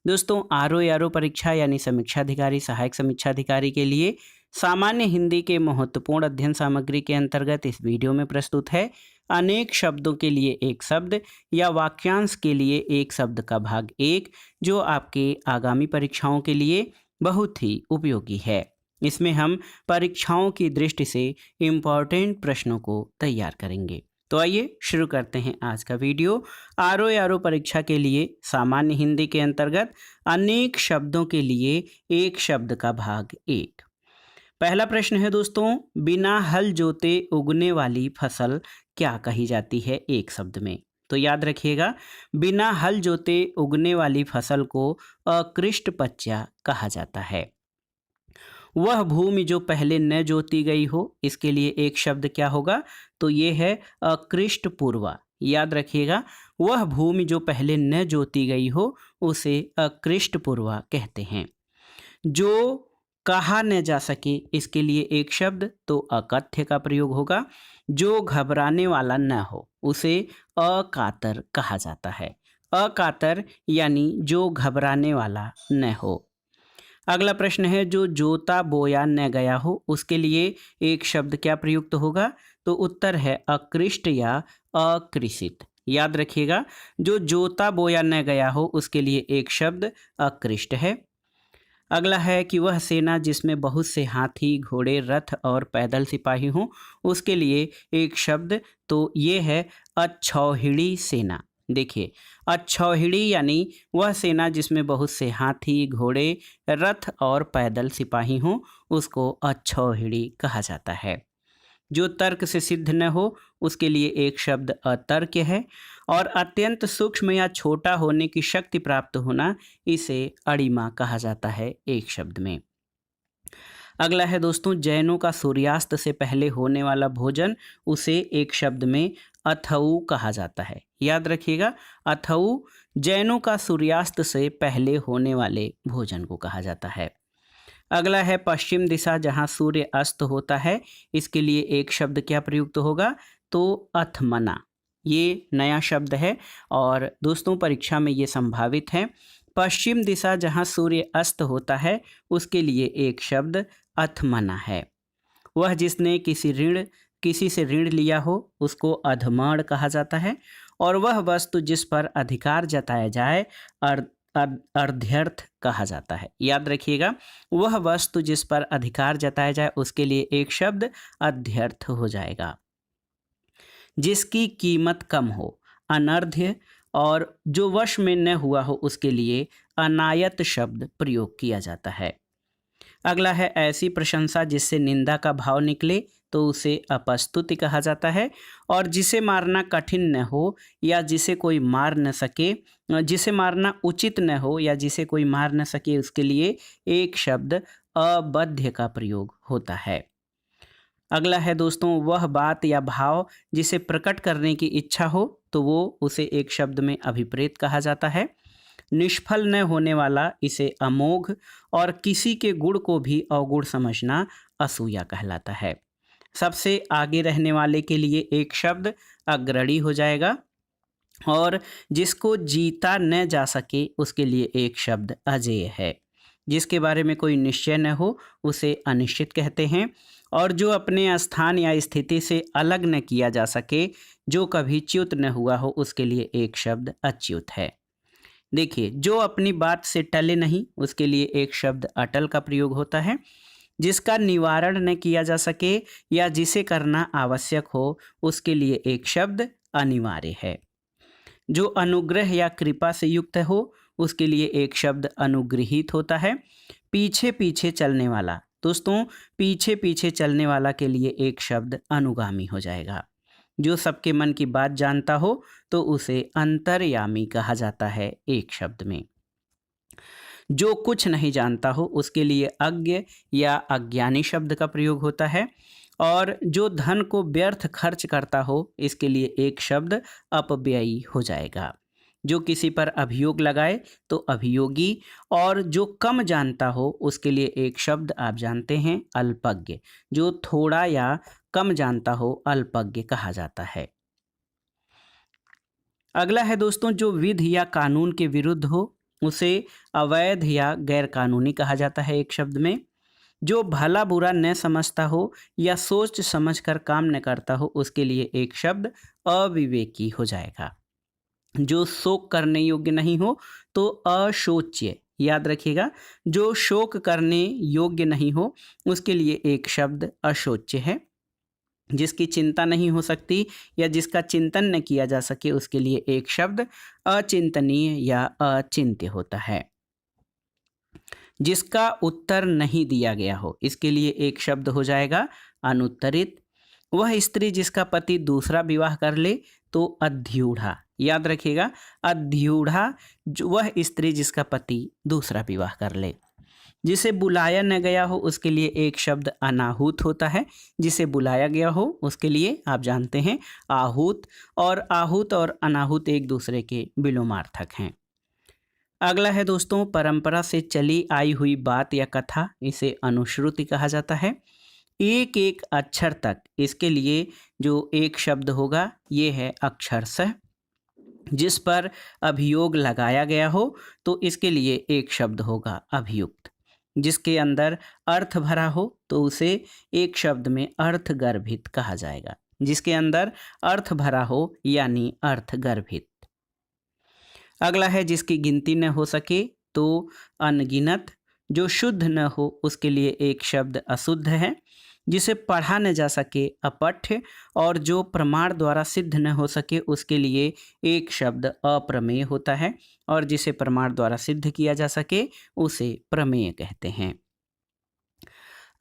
दोस्तों R O R O परीक्षा यानी समीक्षाधिकारी सहायक समीक्षाधिकारी के लिए सामान्य हिंदी के महत्वपूर्ण अध्ययन सामग्री के अंतर्गत इस वीडियो में प्रस्तुत है अनेक शब्दों के लिए एक शब्द या वाक्यांश के लिए एक शब्द का भाग एक, जो आपके आगामी परीक्षाओं के लिए बहुत ही उपयोगी है। इसमें हम परीक्षाओं की दृष्टि से इम्पोर्टेंट प्रश्नों को तैयार करेंगे। तो आइए शुरू करते हैं आज का वीडियो। आर ओ परीक्षा के लिए सामान्य हिंदी के अंतर्गत अनेक शब्दों के लिए एक शब्द का भाग एक। पहला प्रश्न है दोस्तों, बिना हल जोते उगने वाली फसल क्या कही जाती है एक शब्द में। तो याद रखिएगा, बिना हल जोते उगने वाली फसल को अकृष्टपच्या कहा जाता है। वह भूमि जो पहले न जोती गई हो, इसके लिए एक शब्द क्या होगा, तो ये है अकृष्टपूर्वा। याद रखिएगा, वह भूमि जो पहले न जोती गई हो उसे अकृष्टपूर्वा कहते हैं। जो कहा न जा सके, इसके लिए एक शब्द तो अकथ्य का प्रयोग होगा। जो घबराने वाला न हो उसे अकातर कहा जाता है। अकातर यानी जो घबराने वाला न हो। अगला प्रश्न है, जो जोता बोया न गया हो उसके लिए एक शब्द क्या प्रयुक्त होगा, तो उत्तर है अकृष्ट या अकृषित। याद रखिएगा, जो जोता बोया न गया हो उसके लिए एक शब्द अकृष्ट है। अगला है कि वह सेना जिसमें बहुत से हाथी घोड़े रथ और पैदल सिपाही हों उसके लिए एक शब्द, तो ये है अक्षौहिणी सेना। देखिए, अक्षौहिणी यानी वह सेना जिसमें बहुत से हाथी घोड़े रथ और पैदल सिपाही हों उसको अक्षौहिणी कहा जाता है। जो तर्क से सिद्ध न हो उसके लिए एक शब्द अतर्क्य है। और अत्यंत सूक्ष्म या छोटा होने की शक्ति प्राप्त होना, इसे अणिमा कहा जाता है एक शब्द में। अगला है दोस्तों, जैनों का सूर्यास्त से पहले होने वाला भोजन उसे एक शब्द में अथऊ कहा जाता है। याद रखिएगा, अथऊ जैनों का सूर्यास्त से पहले होने वाले भोजन को कहा जाता है। अगला है पश्चिम दिशा जहाँ सूर्य अस्त होता है, इसके लिए एक शब्द क्या प्रयुक्त होगा, तो अथमना। ये नया शब्द है और दोस्तों परीक्षा में ये संभावित है। पश्चिम दिशा जहाँ सूर्य अस्त होता है उसके लिए एक शब्द अथमना है। वह जिसने किसी से ऋण लिया हो उसको अधमण कहा जाता है। और वह वस्तु जिस पर अधिकार जताया जाए अर्ध्यर्थ कहा जाता है। याद रखिएगा, वह वस्तु जिस पर अधिकार जताया जाए उसके लिए एक शब्द अध्यर्थ हो जाएगा। जिसकी कीमत कम हो अनर्ध्य, और जो वश में न हुआ हो उसके लिए अनायत शब्द प्रयोग किया जाता है। अगला है ऐसी प्रशंसा जिससे निंदा का भाव निकले तो उसे अपस्तुति कहा जाता है। और जिसे मारना कठिन न हो या जिसे कोई मार न सके, जिसे मारना उचित न हो या जिसे कोई मार न सके उसके लिए एक शब्द अबध्य का प्रयोग होता है। अगला है दोस्तों, वह बात या भाव जिसे प्रकट करने की इच्छा हो तो वो उसे एक शब्द में अभिप्रेत कहा जाता है। निष्फल न होने वाला इसे अमोघ, और किसी के गुण को भी अवगुण समझना असूया कहलाता है। सबसे आगे रहने वाले के लिए एक शब्द अग्रणी हो जाएगा। और जिसको जीता न जा सके उसके लिए एक शब्द अजेय है। जिसके बारे में कोई निश्चय न हो उसे अनिश्चित कहते हैं। और जो अपने स्थान या स्थिति से अलग न किया जा सके, जो कभी च्युत न हुआ हो उसके लिए एक शब्द अच्युत है। देखिए, जो अपनी बात से टले नहीं उसके लिए एक शब्द अटल का प्रयोग होता है। जिसका निवारण न किया जा सके या जिसे करना आवश्यक हो उसके लिए एक शब्द अनिवार्य है। जो अनुग्रह या कृपा से युक्त हो उसके लिए एक शब्द अनुग्रहित होता है। पीछे पीछे चलने वाला, दोस्तों पीछे पीछे चलने वाला के लिए एक शब्द अनुगामी हो जाएगा। जो सबके मन की बात जानता हो तो उसे अंतर्यामी कहा जाता है एक शब्द में। जो कुछ नहीं जानता हो उसके लिए अज्ञ या अज्ञानी शब्द का प्रयोग होता है। और जो धन को व्यर्थ खर्च करता हो इसके लिए एक शब्द अपव्ययी हो जाएगा। जो किसी पर अभियोग लगाए तो अभियोगी। और जो कम जानता हो उसके लिए एक शब्द आप जानते हैं अल्पज्ञ। जो थोड़ा या कम जानता हो अल्पज्ञ कहा जाता है। अगला है दोस्तों, जो विधि या कानून के विरुद्ध हो उसे अवैध या गैर कानूनी कहा जाता है एक शब्द में। जो भला बुरा न समझता हो या सोच समझकर काम न करता हो उसके लिए एक शब्द अविवेकी हो जाएगा। जो शोक करने योग्य नहीं हो तो अशोच्य, याद रखिएगा, जो शोक करने योग्य नहीं हो उसके लिए एक शब्द अशोच्य है। जिसकी चिंता नहीं हो सकती या जिसका चिंतन न किया जा सके उसके लिए एक शब्द अचिंतनीय या अचिंत्य होता है। जिसका उत्तर नहीं दिया गया हो इसके लिए एक शब्द हो जाएगा अनुत्तरित। वह स्त्री जिसका पति दूसरा विवाह कर ले तो अध्यूढ़ा, याद रखिएगा, अध्यूढ़ा वह स्त्री जिसका पति दूसरा विवाह कर ले। जिसे बुलाया न गया हो उसके लिए एक शब्द अनाहूत होता है। जिसे बुलाया गया हो उसके लिए आप जानते हैं आहूत, और आहूत और अनाहूत एक दूसरे के विलोमार्थक हैं। अगला है दोस्तों परंपरा से चली आई हुई बात या कथा, इसे अनुश्रुति कहा जाता है। एक एक अक्षर तक इसके लिए जो एक शब्द होगा ये है अक्षरशः। जिस पर अभियोग लगाया गया हो तो इसके लिए एक शब्द होगा अभियुक्त। जिसके अंदर अर्थ भरा हो तो उसे एक शब्द में अर्थगर्भित कहा जाएगा। जिसके अंदर अर्थ भरा हो यानी अर्थगर्भित। अगला है जिसकी गिनती न हो सके तो अनगिनत। जो शुद्ध न हो उसके लिए एक शब्द अशुद्ध है। जिसे पढ़ा न जा सके अपठ्य, और जो प्रमाण द्वारा सिद्ध न हो सके उसके लिए एक शब्द अप्रमेय होता है, और जिसे प्रमाण द्वारा सिद्ध किया जा सके उसे प्रमेय कहते हैं।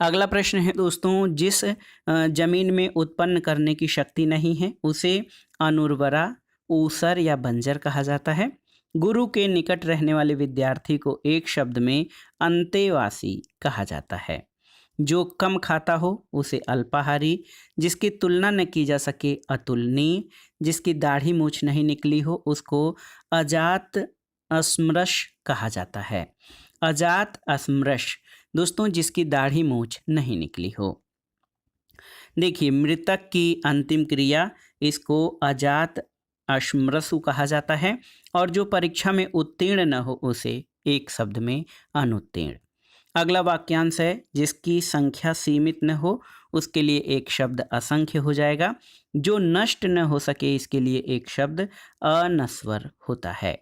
अगला प्रश्न है दोस्तों जिस जमीन में उत्पन्न करने की शक्ति नहीं है उसे अनुर्वरा, ऊसर या बंजर कहा जाता है। गुरु के निकट रहने वाले विद्यार्थी को एक शब्द में अंतेवासी कहा जाता है। जो कम खाता हो उसे अल्पाहारी। जिसकी तुलना न की जा सके अतुलनीय। जिसकी दाढ़ी मूछ नहीं निकली हो उसको अजात अस्मृश कहा जाता है। अजात अस्मृश दोस्तों जिसकी दाढ़ी मूछ नहीं निकली हो। देखिए मृतक की अंतिम क्रिया इसको अजात अश्मरसु कहा जाता है, और जो परीक्षा में उत्तीर्ण न हो उसे एक शब्द में अनुत्तीर्ण। अगला वाक्यांश है जिसकी संख्या सीमित न हो उसके लिए एक शब्द असंख्य हो जाएगा। जो नष्ट न हो सके इसके लिए एक शब्द अनस्वर होता है।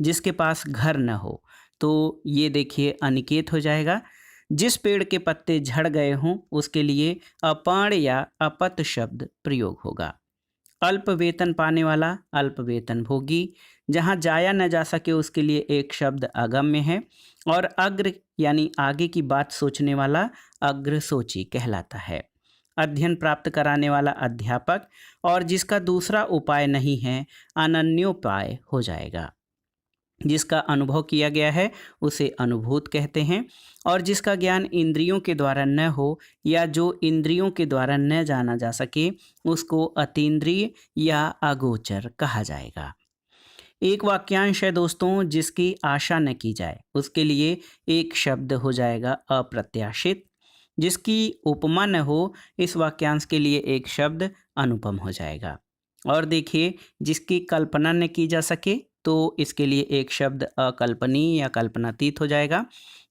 जिसके पास घर न हो तो ये देखिए अनिकेत हो जाएगा। जिस पेड़ के पत्ते झड़ गए हों उसके लिए अपाण या अपत शब्द प्रयोग होगा। अल्प वेतन पाने वाला अल्प वेतन भोगी। जहाँ जाया न जा सके उसके लिए एक शब्द अगम्य है, और अग्र यानी आगे की बात सोचने वाला अग्र सोची कहलाता है। अध्ययन प्राप्त कराने वाला अध्यापक, और जिसका दूसरा उपाय नहीं है अनन्योपाय हो जाएगा। जिसका अनुभव किया गया है उसे अनुभूत कहते हैं, और जिसका ज्ञान इंद्रियों के द्वारा न हो या जो इंद्रियों के द्वारा न जाना जा सके उसको अतीन्द्रिय या अगोचर कहा जाएगा। एक वाक्यांश है दोस्तों जिसकी आशा न की जाए उसके लिए एक शब्द हो जाएगा अप्रत्याशित। जिसकी उपमा न हो इस वाक्यांश के लिए एक शब्द अनुपम हो जाएगा। और देखिए जिसकी कल्पना न की जा सके तो इसके लिए एक शब्द अकल्पनीय या कल्पनातीत हो जाएगा।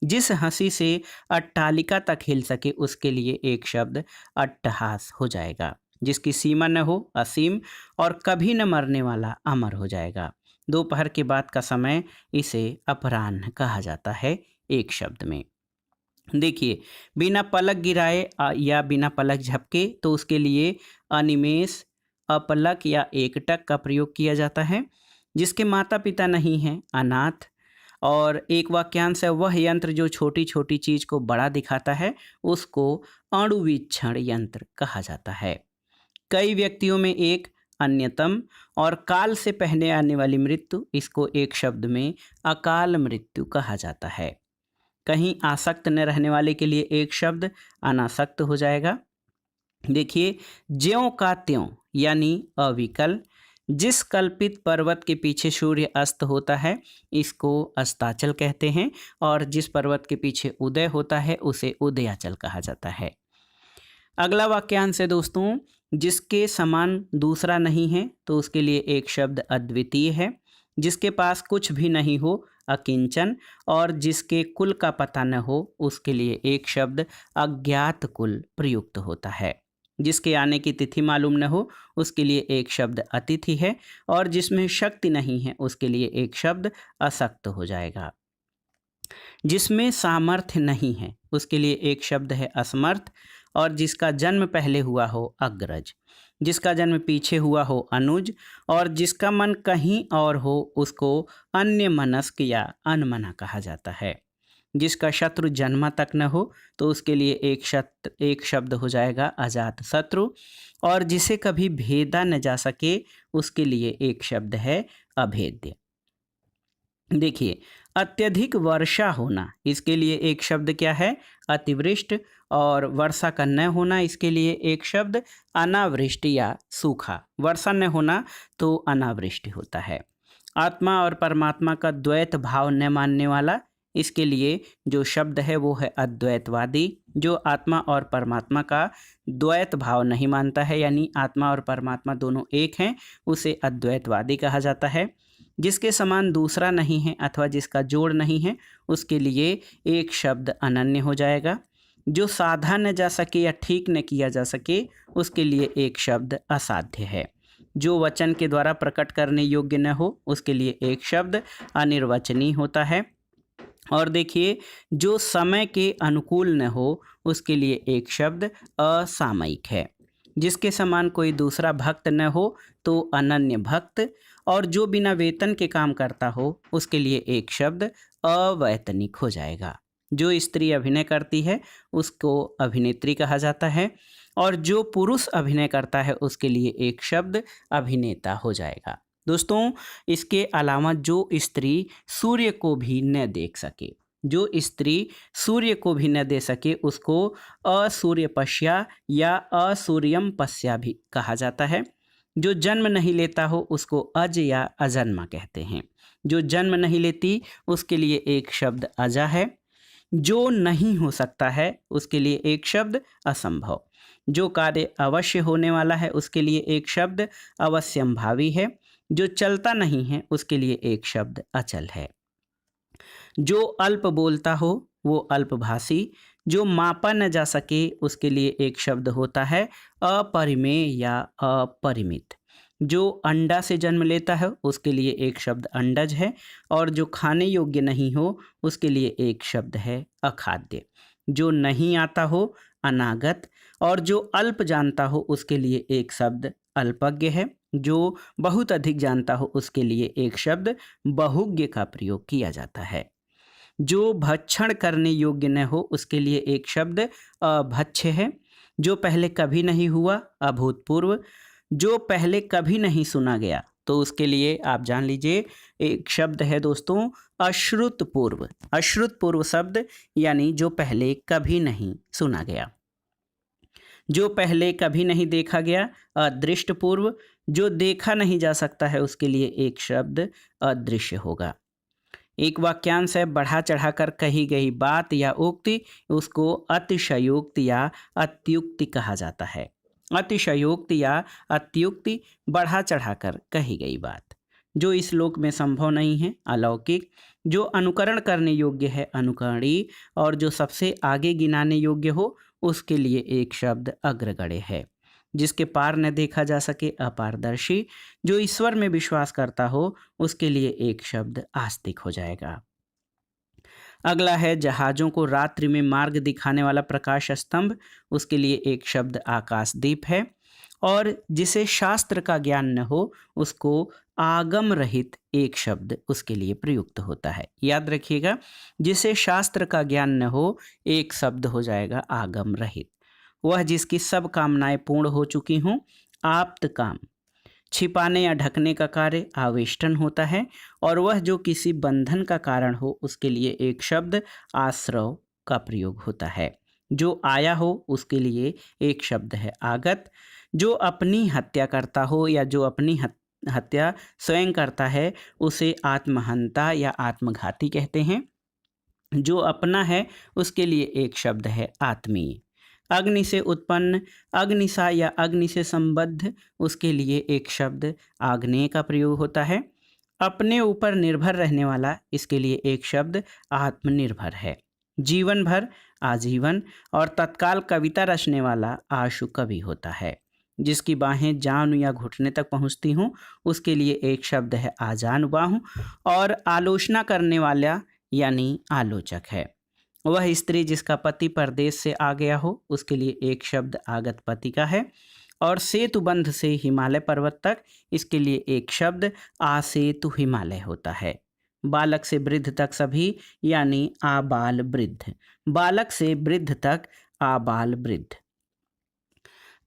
जिस हंसी से अट्टालिका तक हिल सके उसके लिए एक शब्द अट्टहास हो जाएगा। जिसकी सीमा न हो असीम, और कभी न मरने वाला अमर हो जाएगा। दोपहर के बाद का समय इसे अपराह्न कहा जाता है एक शब्द में। देखिए बिना पलक गिराए या बिना पलक झपके तो उसके लिए अनिमेष, अपलक या एकटक का प्रयोग किया जाता है। जिसके माता पिता नहीं हैं अनाथ, और एक वाक्यांश है वह यंत्र जो छोटी छोटी चीज को बड़ा दिखाता है उसको अणुवीक्षण यंत्र कहा जाता है। कई व्यक्तियों में एक अन्यतम, और काल से पहले आने वाली मृत्यु इसको एक शब्द में अकाल मृत्यु कहा जाता है। कहीं आसक्त न रहने वाले के लिए एक शब्द अनासक्त हो जाएगा। देखिए ज्यों का त्यों यानी अविकल। जिस कल्पित पर्वत के पीछे सूर्य अस्त होता है इसको अस्ताचल कहते हैं, और जिस पर्वत के पीछे उदय होता है उसे उदयाचल कहा जाता है। अगला वाक्यांश है दोस्तों जिसके समान दूसरा नहीं है तो उसके लिए एक शब्द अद्वितीय है। जिसके पास कुछ भी नहीं हो अकिंचन, और जिसके कुल का पता न हो उसके लिए एक शब्द अज्ञात कुल प्रयुक्त होता है। जिसके आने की तिथि मालूम न हो उसके लिए एक शब्द अतिथि है, और जिसमें शक्ति नहीं है उसके लिए एक शब्द अशक्त हो जाएगा। जिसमें सामर्थ्य नहीं है उसके लिए एक शब्द है असमर्थ, और जिसका जन्म पहले हुआ हो अग्रज, जिसका जन्म पीछे हुआ हो अनुज, और जिसका मन कहीं और हो उसको अन्य मनस्क या अनमना कहा जाता है। जिसका शत्रु जन्मा तक न हो तो उसके लिए एक शब्द हो जाएगा अजात शत्रु, और जिसे कभी भेदा न जा सके उसके लिए एक शब्द है अभेद्य। देखिए, अत्यधिक वर्षा होना इसके लिए एक शब्द क्या है अतिवृष्ट, और वर्षा का न होना इसके लिए एक शब्द अनावृष्टि या सूखा। वर्षा न होना तो अनावृष्टि होता है। आत्मा और परमात्मा का द्वैत भाव न मानने वाला, इसके लिए जो शब्द है वो है अद्वैतवादी। जो आत्मा और परमात्मा का द्वैत भाव नहीं मानता है, यानी आत्मा और परमात्मा दोनों एक हैं, उसे अद्वैतवादी कहा जाता है। जिसके समान दूसरा नहीं है अथवा जिसका जोड़ नहीं है उसके लिए एक शब्द अनन्य हो जाएगा। जो साधा न जा सके या ठीक न किया जा सके उसके लिए एक शब्द असाध्य है। जो वचन के द्वारा प्रकट करने योग्य न हो उसके लिए एक शब्द अनिर्वचनीय होता है। और देखिए, जो समय के अनुकूल न हो उसके लिए एक शब्द असामयिक है। जिसके समान कोई दूसरा भक्त न हो तो अनन्य भक्त, और जो बिना वेतन के काम करता हो उसके लिए एक शब्द अवैतनिक हो जाएगा। जो स्त्री अभिनय करती है उसको अभिनेत्री कहा जाता है, और जो पुरुष अभिनय करता है उसके लिए एक शब्द अभिनेता हो जाएगा। दोस्तों, इसके अलावा जो स्त्री सूर्य को भी न देख सके, जो स्त्री सूर्य को भी न दे सके उसको असूर्यपश्या या असूर्यम पश्या भी कहा जाता है। जो जन्म नहीं लेता हो उसको अज या अजन्मा कहते हैं। जो जन्म नहीं लेती उसके लिए एक शब्द अजा है। जो नहीं हो सकता है उसके लिए एक शब्द असंभव। जो कार्य अवश्य होने वाला है उसके लिए एक शब्द अवश्यंभावी है। जो चलता नहीं है उसके लिए एक शब्द अचल है। जो अल्प बोलता हो वो अल्पभाषी। जो मापा न जा सके उसके लिए एक शब्द होता है अपरिमेय या अपरिमित। जो अंडा से जन्म लेता है उसके लिए एक शब्द अंडज है, और जो खाने योग्य नहीं हो उसके लिए एक शब्द है अखाद्य। जो नहीं आता हो अनागत, और जो अल्प जानता हो उसके लिए एक शब्द अल्पज्ञ है। जो बहुत अधिक जानता हो उसके लिए एक शब्द बहुज्ञ का प्रयोग किया जाता है। जो भक्षण करने योग्य न हो उसके लिए एक शब्द अभक्ष्य है। जो पहले कभी नहीं हुआ अभूतपूर्व। जो पहले कभी नहीं सुना गया तो उसके लिए आप जान लीजिए एक शब्द है दोस्तों अश्रुतपूर्व। अश्रुतपूर्व शब्द यानी जो पहले कभी नहीं सुना गया। जो पहले कभी नहीं देखा गया अदृष्टपूर्व। जो देखा नहीं जा सकता है उसके लिए एक शब्द अदृश्य होगा। एक वाक्यांश है बढ़ा चढ़ाकर कही गई बात या उक्ति, उसको अतिशयोक्ति या अत्युक्ति कहा जाता है। अतिशयोक्ति या अत्युक्ति बढ़ा चढ़ाकर कही गई बात। जो इस लोक में संभव नहीं है अलौकिक। जो अनुकरण करने योग्य है अनुकरणीय, और जो सबसे आगे गिनाने योग्य हो उसके लिए एक शब्द अग्रगण्य है। जिसके पार न देखा जा सके अपारदर्शी। जो ईश्वर में विश्वास करता हो उसके लिए एक शब्द आस्तिक हो जाएगा। अगला है जहाज़ों को रात्रि में मार्ग दिखाने वाला प्रकाश स्तंभ, उसके लिए एक शब्द आकाशदीप है। और जिसे शास्त्र का ज्ञान न हो उसको आगम रहित एक शब्द उसके लिए प्रयुक्त होता है। याद रखिएगा, जिसे शास्त्र का ज्ञान न हो एक शब्द हो जाएगा आगम रहित। वह जिसकी सब कामनाएं पूर्ण हो चुकी हों आप्त काम। छिपाने या ढकने का कार्य आवेष्टन होता है। और वह जो किसी बंधन का कारण हो उसके लिए एक शब्द आश्रव का प्रयोग होता है। जो आया हो उसके लिए एक शब्द है आगत। जो अपनी हत्या करता हो या जो अपनी हत्या स्वयं करता है उसे आत्महंता या आत्मघाती कहते हैं। जो अपना है उसके लिए एक शब्द है आत्मीय। अग्नि से उत्पन्न, अग्निसा या अग्नि से संबद्ध, उसके लिए एक शब्द आग्नेय का प्रयोग होता है। अपने ऊपर निर्भर रहने वाला, इसके लिए एक शब्द आत्मनिर्भर है। जीवन भर, आजीवन और तत्काल कविता रचने वाला आशु कवि होता है। जिसकी बाहें जान या घुटने तक पहुंचती हूँ, उसके लिए एक शब्द है आजानुबाहु। और आलोचना करने वाला यानी आलोचक है। वह स्त्री जिसका पति परदेश से आ गया हो, उसके लिए एक शब्द आगत पति का है। और सेतुबंध से हिमालय पर्वत तक, इसके लिए एक शब्द आसेतु हिमालय होता है। बालक से वृद्ध तक सभी यानी आबाल वृद्ध। बालक से वृद्ध तक आबाल वृद्ध।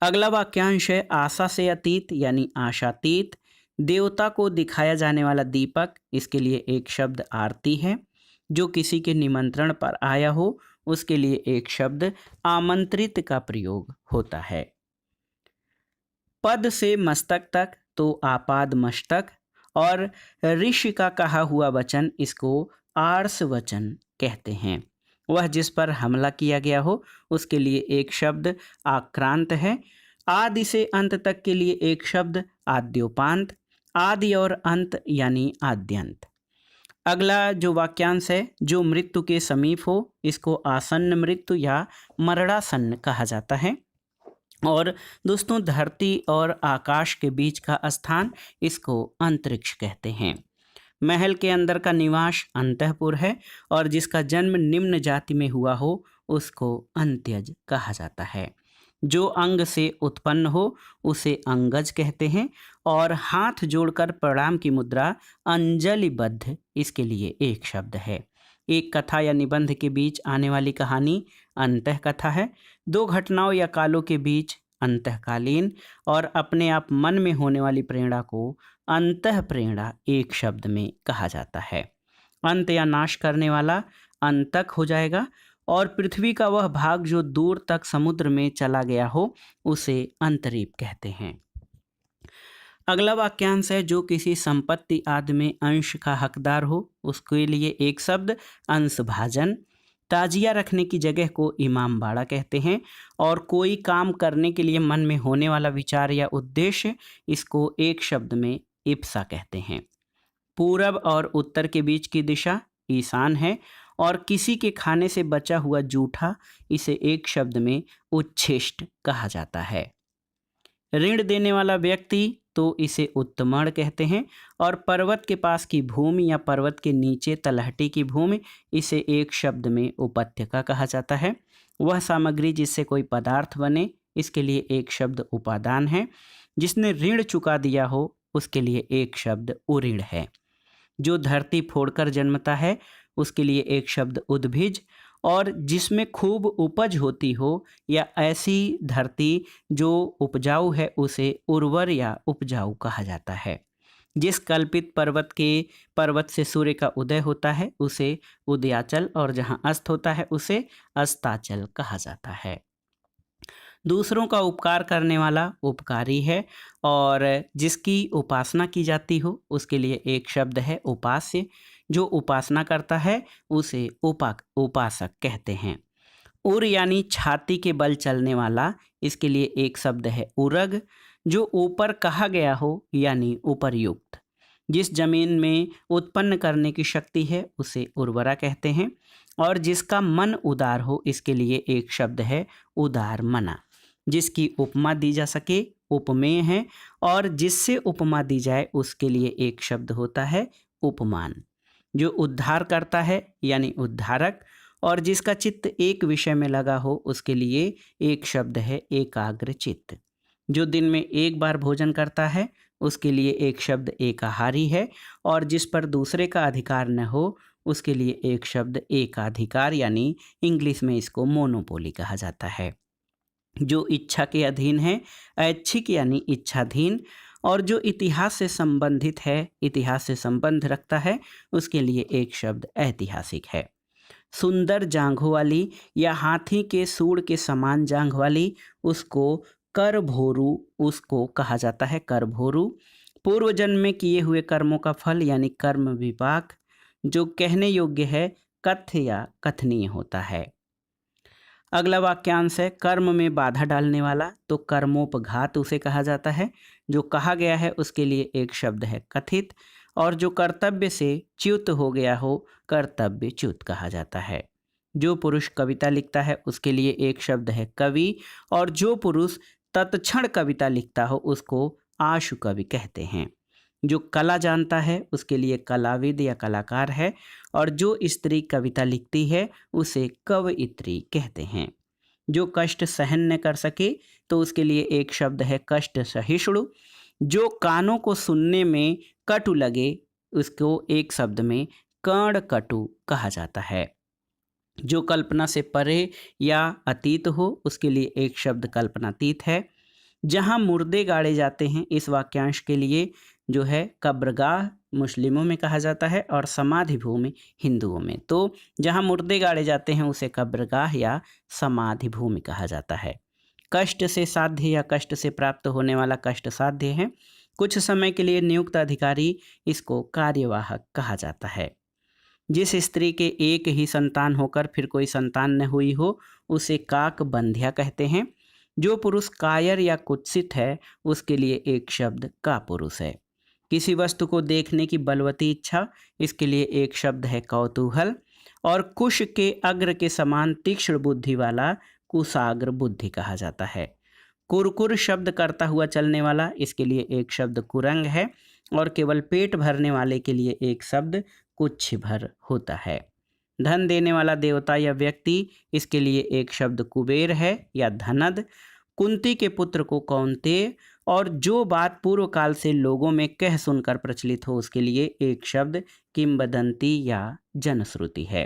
अगला वाक्यांश है आशा से अतीत यानी आशातीत। देवता को दिखाया जाने वाला दीपक, इसके लिए एक शब्द आरती है। जो किसी के निमंत्रण पर आया हो, उसके लिए एक शब्द आमंत्रित का प्रयोग होता है। पद से मस्तक तक तो आपाद मस्तक। और ऋषि का कहा हुआ वचन, इसको आर्ष वचन कहते हैं। वह जिस पर हमला किया गया हो, उसके लिए एक शब्द आक्रांत है। आदि से अंत तक के लिए एक शब्द आद्योपांत। आदि और अंत यानी आद्यंत। अगला जो वाक्यांश है, जो मृत्यु के समीप हो, इसको आसन्न मृत्यु या मरणासन्न कहा जाता है। और दोस्तों, धरती और आकाश के बीच का स्थान, इसको अंतरिक्ष कहते हैं। महल के अंदर का निवास अंतःपुर है। और जिसका जन्म निम्न जाति में हुआ हो, उसको अंत्यज कहा जाता है। जो अंग से उत्पन्न हो, उसे अंगज कहते हैं। और हाथ जोड़कर प्रणाम की मुद्रा अंजलिबद्ध, इसके लिए एक शब्द है। एक कथा या निबंध के बीच आने वाली कहानी अंतः कथा है। दो घटनाओं या कालों के बीच अंतःकालीन। और अपने आप मन में होने वाली प्रेरणा को अंतः प्रेरणा एक शब्द में कहा जाता है। अंत या नाश करने वाला अंतक हो जाएगा। और पृथ्वी का वह भाग जो दूर तक समुद्र में चला गया हो, उसे अंतरीप कहते हैं। अगला वाक्यांश है जो किसी संपत्ति आदि में अंश का हकदार हो, उसके लिए एक शब्द अंशभाजन। ताजिया रखने की जगह को इमामबाड़ा कहते हैं। और कोई काम करने के लिए मन में होने वाला विचार या उद्देश्य, इसको एक शब्द में इप्सा कहते हैं। पूरब और उत्तर के बीच की दिशा ईशान है। और किसी के खाने से बचा हुआ जूठा, इसे एक शब्द में उच्छिष्ट कहा जाता है। ऋण देने वाला व्यक्ति, तो इसे उत्तमण कहते हैं। और पर्वत के पास की भूमि या पर्वत के नीचे तलहटी की भूमि, इसे एक शब्द में उपत्यका कहा जाता है। वह सामग्री जिससे कोई पदार्थ बने, इसके लिए एक शब्द उपादान है। जिसने ऋण चुका दिया हो, उसके लिए एक शब्द उऋण है। जो धरती फोड़कर जन्मता है, उसके लिए एक शब्द उद्भिज। और जिसमें खूब उपज होती हो या ऐसी धरती जो उपजाऊ है, उसे उर्वर या उपजाऊ कहा जाता है। जिस कल्पित पर्वत से सूर्य का उदय होता है, उसे उदयाचल। और जहाँ अस्त होता है, उसे अस्ताचल कहा जाता है। दूसरों का उपकार करने वाला उपकारी है। और जिसकी उपासना की जाती हो, उसके लिए एक शब्द है उपास्य। जो उपासना करता है, उसे उपासक कहते हैं। उर यानी छाती के बल चलने वाला, इसके लिए एक शब्द है उरग। जो ऊपर कहा गया हो यानी उपर्युक्त। जिस जमीन में उत्पन्न करने की शक्ति है, उसे उर्वरा कहते हैं। और जिसका मन उदार हो, इसके लिए एक शब्द है उदार मना। जिसकी उपमा दी जा सके, उपमेय है। और जिससे उपमा दी जाए, उसके लिए एक शब्द होता है उपमान। जो उद्धार करता है यानी उद्धारक। और जिसका चित्त एक विषय में लगा हो, उसके लिए एक शब्द है एकाग्र चित्त। जो दिन में एक बार भोजन करता है, उसके लिए एक शब्द एकाहारी है। और जिस पर दूसरे का अधिकार न हो, उसके लिए एक शब्द एकाधिकार यानी इंग्लिश में इसको मोनोपोली कहा जाता है। जो इच्छा के अधीन है, ऐच्छिक यानी इच्छाधीन। और जो इतिहास से संबंधित है, इतिहास से संबंध रखता है, उसके लिए एक शब्द ऐतिहासिक है। सुंदर जांघों वाली या हाथी के सूंड के समान जांघ वाली, उसको करभोरू उसको कहा जाता है करभोरू। पूर्व जन्म में किए हुए कर्मों का फल यानी कर्म विपाक। जो कहने योग्य है, कथ्य या कथनीय होता है। अगला वाक्यांश है कर्म में बाधा डालने वाला, तो कर्मोपघात उसे कहा जाता है। जो कहा गया है, उसके लिए एक शब्द है कथित। और जो कर्तव्य से च्युत हो गया हो कर्तव्यच्युत कहा जाता है। जो पुरुष कविता लिखता है उसके लिए एक शब्द है कवि, और जो पुरुष तत्क्षण कविता लिखता हो उसको आशु कवि कहते हैं। जो कला जानता है उसके लिए कलाविद या कलाकार है, और जो स्त्री कविता लिखती है उसे कवयित्री कहते हैं। जो कष्ट सहन न कर सके तो उसके लिए एक शब्द है कष्ट सहिष्णु। जो कानों को सुनने में कटु लगे उसको एक शब्द में कर्ण कटु कहा जाता है। जो कल्पना से परे या अतीत हो उसके लिए एक शब्द कल्पनातीत है। जहाँ मुर्दे गाड़े जाते हैं इस वाक्यांश के लिए जो है कब्रगाह मुस्लिमों में कहा जाता है और समाधि भूमि हिंदुओं में। तो जहाँ मुर्दे गाड़े जाते हैं उसे कब्रगाह या समाधि भूमि कहा जाता है। कष्ट से साध्य या कष्ट से प्राप्त होने वाला कष्ट साध्य है। कुछ समय के लिए नियुक्त अधिकारी इसको कार्यवाहक कहा जाता है। जिस स्त्री के एक ही संतान होकर फिर कोई संतान न हुई हो उसे काक बंध्या कहते हैं। जो पुरुष कायर या कुत्सित है उसके लिए एक शब्द कापुरुष है। किसी वस्तु को देखने की बलवती इच्छा, इसके लिए एक शब्द है कौतूहल। और कुश के अग्र के समान तीक्ष्ण बुद्धि वाला कुशाग्र बुद्धि कहा जाता है। कुरकुर शब्द करता हुआ चलने वाला, इसके लिए एक शब्द कुरंग है। और केवल पेट भरने वाले के लिए एक शब्द कुछ भर होता है। धन देने वाला देवता या व्यक्ति, इसके लिए एक शब्द कुबेर है या धनद। कुंती के पुत्र को कौन्तेय। और जो बात पूर्व काल से लोगों में कह सुनकर प्रचलित हो उसके लिए एक शब्द किंवदंती या जनश्रुति है।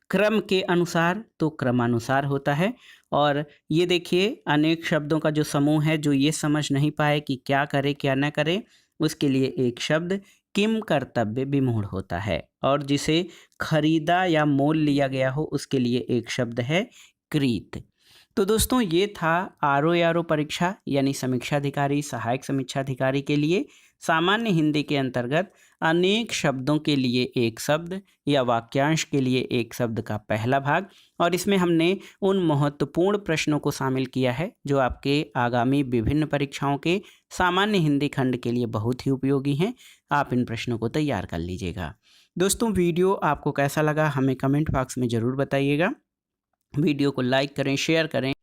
क्रम के अनुसार तो क्रमानुसार होता है। और ये देखिए अनेक शब्दों का जो समूह है जो ये समझ नहीं पाए कि क्या करे क्या न करे उसके लिए एक शब्द किम कर्तव्य विमूढ़ होता है। और जिसे खरीदा या मोल लिया गया हो उसके लिए एक शब्द है क्रीत। तो दोस्तों ये था आरओ परीक्षा यानी समीक्षाधिकारी सहायक समीक्षाधिकारी के लिए सामान्य हिंदी के अंतर्गत अनेक शब्दों के लिए एक शब्द या वाक्यांश के लिए एक शब्द का पहला भाग। और इसमें हमने उन महत्वपूर्ण प्रश्नों को शामिल किया है जो आपके आगामी विभिन्न परीक्षाओं के सामान्य हिंदी खंड के लिए बहुत ही उपयोगी हैं। आप इन प्रश्नों को तैयार कर लीजिएगा। दोस्तों वीडियो आपको कैसा लगा हमें कमेंट बॉक्स में ज़रूर बताइएगा। वीडियो को लाइक करें, शेयर करें।